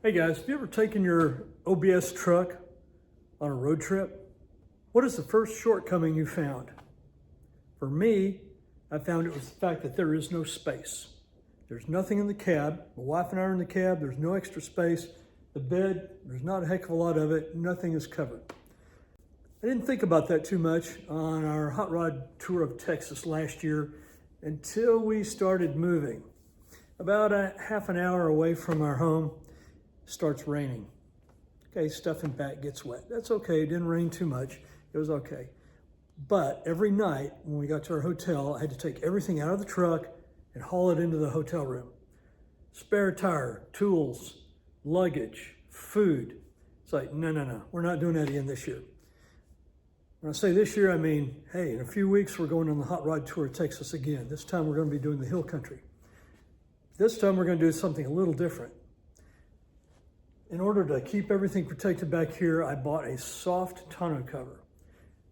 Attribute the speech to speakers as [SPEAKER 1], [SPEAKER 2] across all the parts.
[SPEAKER 1] Hey guys, have you ever taken your OBS truck on a road trip? What is the first shortcoming you found? For me, I found it was the fact that there is no space. There's nothing in the cab. My wife and I are in the cab. There's no extra space. The bed, there's not a heck of a lot of it. Nothing is covered. I didn't think about that too much on our hot rod tour of Texas last year until we started moving. About a half an hour away from our home, starts raining. Okay, stuff in back gets wet. That's okay, it didn't rain too much. It was okay. But every night when we got to our hotel, I had to take everything out of the truck and haul it into the hotel room. Spare tire, tools, luggage, food. It's like, no, we're not doing that again this year. When I say this year, I mean, hey, in a few weeks, we're going on the hot rod tour of Texas again. This time we're going to be doing the hill country. This time we're going to do something a little different. In order to keep everything protected back here, I bought a soft tonneau cover.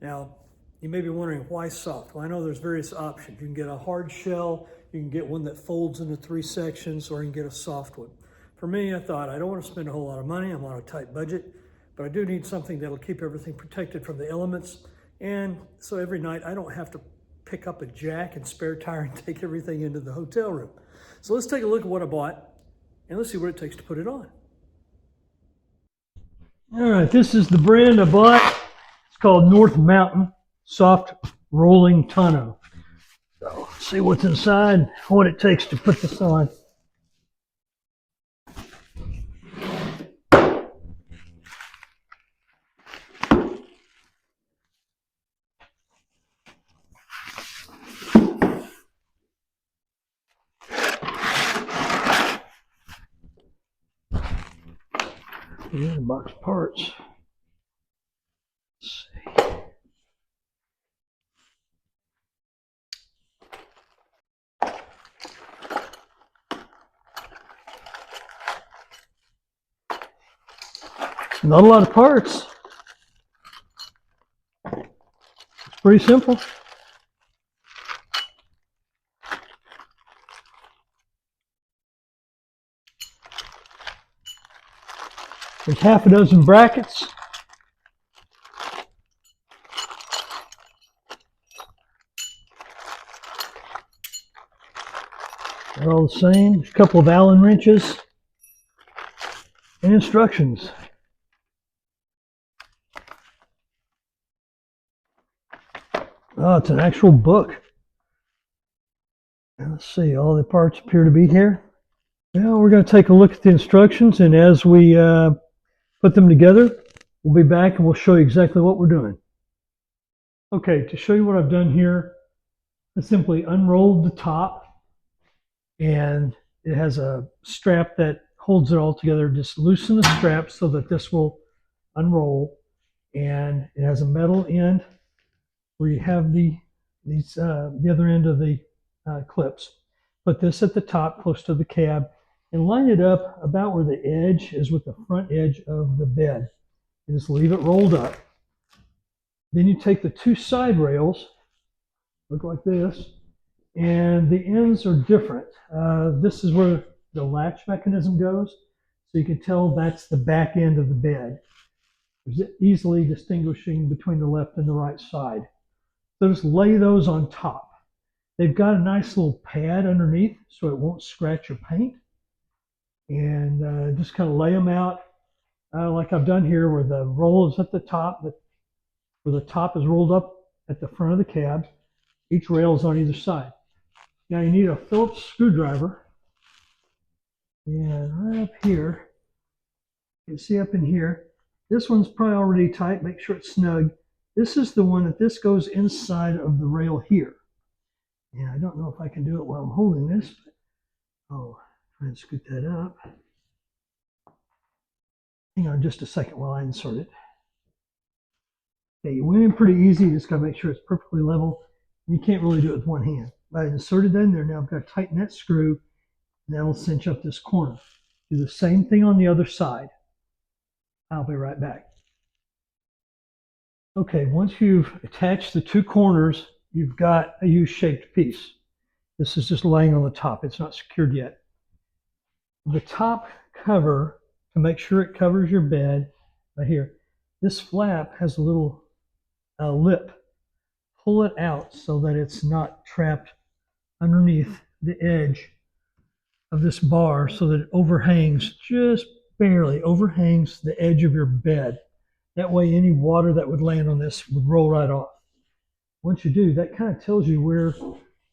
[SPEAKER 1] Now, you may be wondering why soft? Well, I know there's various options. You can get a hard shell, you can get one that folds into 3 sections, or you can get a soft one. For me, I thought I don't want to spend a whole lot of money. I'm on a tight budget, but I do need something that'll keep everything protected from the elements. And so every night I don't have to pick up a jack and spare tire and take everything into the hotel room. So let's take a look at what I bought and let's see what it takes to put it on. All right, this is the brand I bought. It's called North Mountain Soft Rolling Tonneau. So let's see what's inside, what it takes to put this on. Yeah, box parts. Let's see. Not a lot of parts. It's pretty simple. There's half a dozen brackets. They're all the same. There's a couple of Allen wrenches and instructions. Oh, it's an actual book. Let's see, all the parts appear to be here. Well, we're going to take a look at the instructions, and as we put them together, we'll be back and we'll show you exactly what we're doing. Okay, to show you what I've done here, I simply unrolled the top, and it has a strap that holds it all together. Just loosen the strap so that this will unroll, and it has a metal end where you have the other end of the clips. Put this at the top close to the cab and line it up about where the edge is with the front edge of the bed. And just leave it rolled up. Then you take the 2 side rails, look like this, and the ends are different. This is where the latch mechanism goes, so you can tell that's the back end of the bed. There's easily distinguishing between the left and the right side. So just lay those on top. They've got a nice little pad underneath so it won't scratch your paint. And just kind of lay them out like I've done here, where the roll is at the top, where the top is rolled up at the front of the cab. Each rail is on either side. Now you need a Phillips screwdriver. And right up here, you can see up in here, this one's probably already tight. Make sure it's snug. This is the one that this goes inside of the rail here. Yeah, I don't know if I can do it while I'm holding this, but try and scoot that up. Hang on just a second while I insert it. Okay, you went in pretty easy. You just got to make sure it's perfectly level. You can't really do it with one hand. I inserted that in there. Now I've got to tighten that screw, and that'll cinch up this corner. Do the same thing on the other side. I'll be right back. Okay, once you've attached the 2 corners, you've got a U-shaped piece. This is just laying on the top. It's not secured yet. The top cover to make sure it covers your bed right here. This flap has a little lip. Pull it out so that it's not trapped underneath the edge of this bar, so that it overhangs, just barely overhangs the edge of your bed. That way any water that would land on this would roll right off. Once you do, that kind of tells you where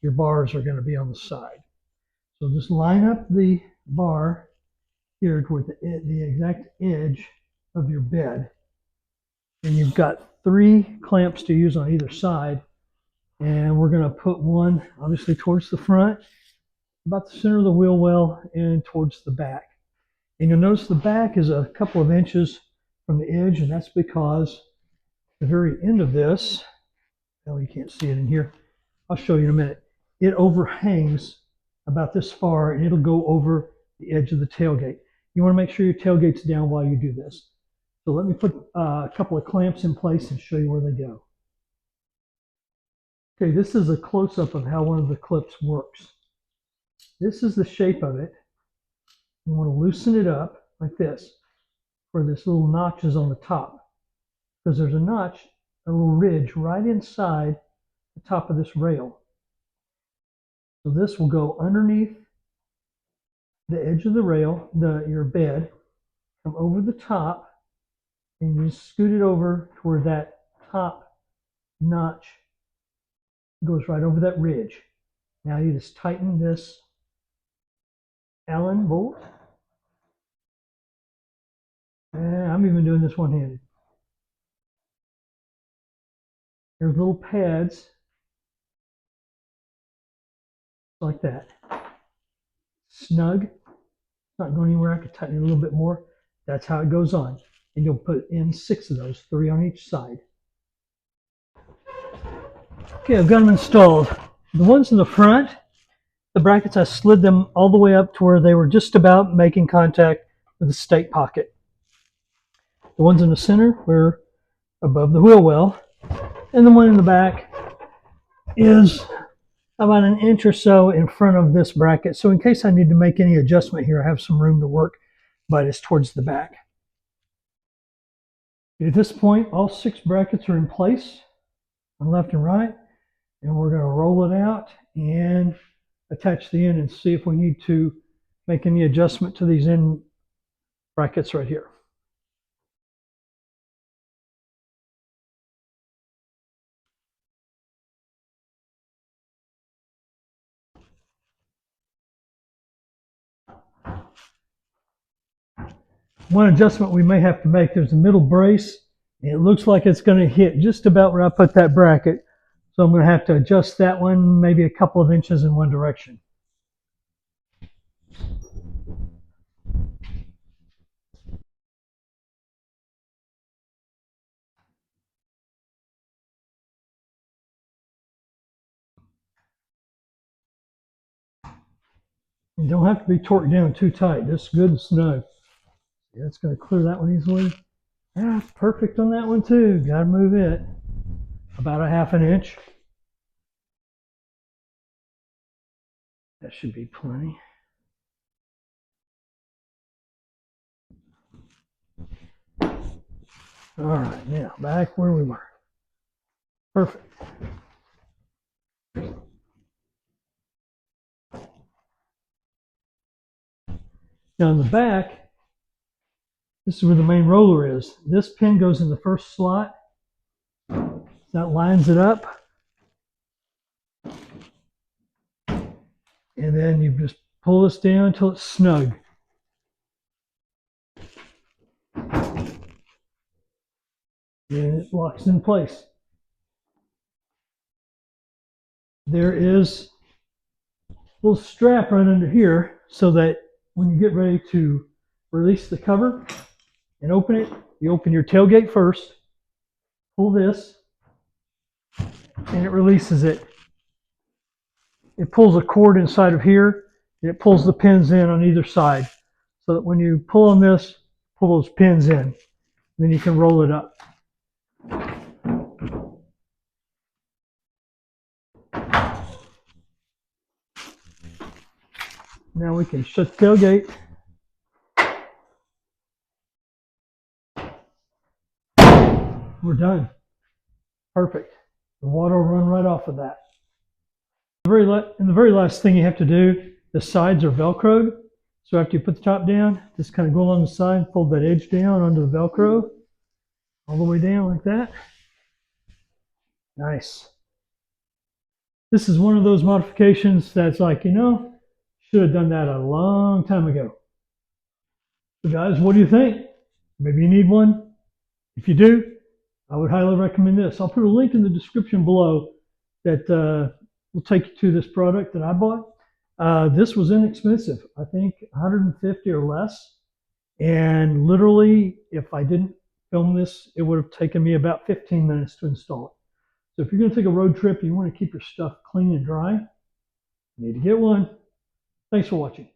[SPEAKER 1] your bars are going to be on the side. So just line up the bar here toward the exact edge of your bed. And you've got 3 clamps to use on either side. And we're going to put one obviously towards the front, about the center of the wheel well, and towards the back. And you'll notice the back is a couple of inches from the edge, and that's because the very end of this, well, you can't see it in here, I'll show you in a minute, it overhangs about this far, and it'll go over the edge of the tailgate. You want to make sure your tailgate's down while you do this. So let me put a couple of clamps in place and show you where they go. Okay, this is a close-up of how one of the clips works. This is the shape of it. You want to loosen it up like this, where this little notch is on the top, because there's a notch, a little ridge right inside the top of this rail. So this will go underneath the edge of the rail, your bed, come over the top, and you scoot it over to where that top notch goes right over that ridge. Now you just tighten this Allen bolt. And I'm even doing this one-handed. There's little pads like that. Snug. It's not going anywhere. I could tighten it a little bit more. That's how it goes on. And you'll put in 6 of those, 3 on each side. Okay, I've got them installed. The ones in the front, the brackets, I slid them all the way up to where they were just about making contact with the stake pocket. The ones in the center were above the wheel well, and the one in the back is about an inch or so in front of this bracket. So in case I need to make any adjustment here, I have some room to work, but it's towards the back. At this point, all 6 brackets are in place on left and right, and we're going to roll it out and attach the end and see if we need to make any adjustment to these end brackets right here. One adjustment we may have to make, there's a middle brace, and it looks like it's going to hit just about where I put that bracket. So I'm going to have to adjust that one maybe a couple of inches in one direction. You don't have to be torqued down too tight, just good and snug. Yeah, it's going to clear that one easily. Yeah, perfect on that one too. Got to move it about a ½ inch. That should be plenty. All right, now back where we were. Perfect. Now in the back, this is where the main roller is. This pin goes in the first slot. That lines it up. And then you just pull this down until it's snug. And it locks in place. There is a little strap right under here so that when you get ready to release the cover and open it, you open your tailgate first, pull this, and it releases it. It pulls a cord inside of here, and it pulls the pins in on either side. So that when you pull on this, pull those pins in. Then you can roll it up. Now we can shut the tailgate. we're done. Perfect. The water will run right off of that. And the very last thing you have to do, the sides are Velcroed. So after you put the top down, just kind of go along the side, fold that edge down onto the Velcro, all the way down like that. Nice. This is one of those modifications that's like, you know, should have done that a long time ago. So guys, what do you think? Maybe you need one. If you do, I would highly recommend this. I'll put a link in the description below that will take you to this product that I bought. This was inexpensive. I think 150 or less. And literally, if I didn't film this, it would have taken me about 15 minutes to install it. So if you're going to take a road trip and you want to keep your stuff clean and dry, you need to get one. Thanks for watching.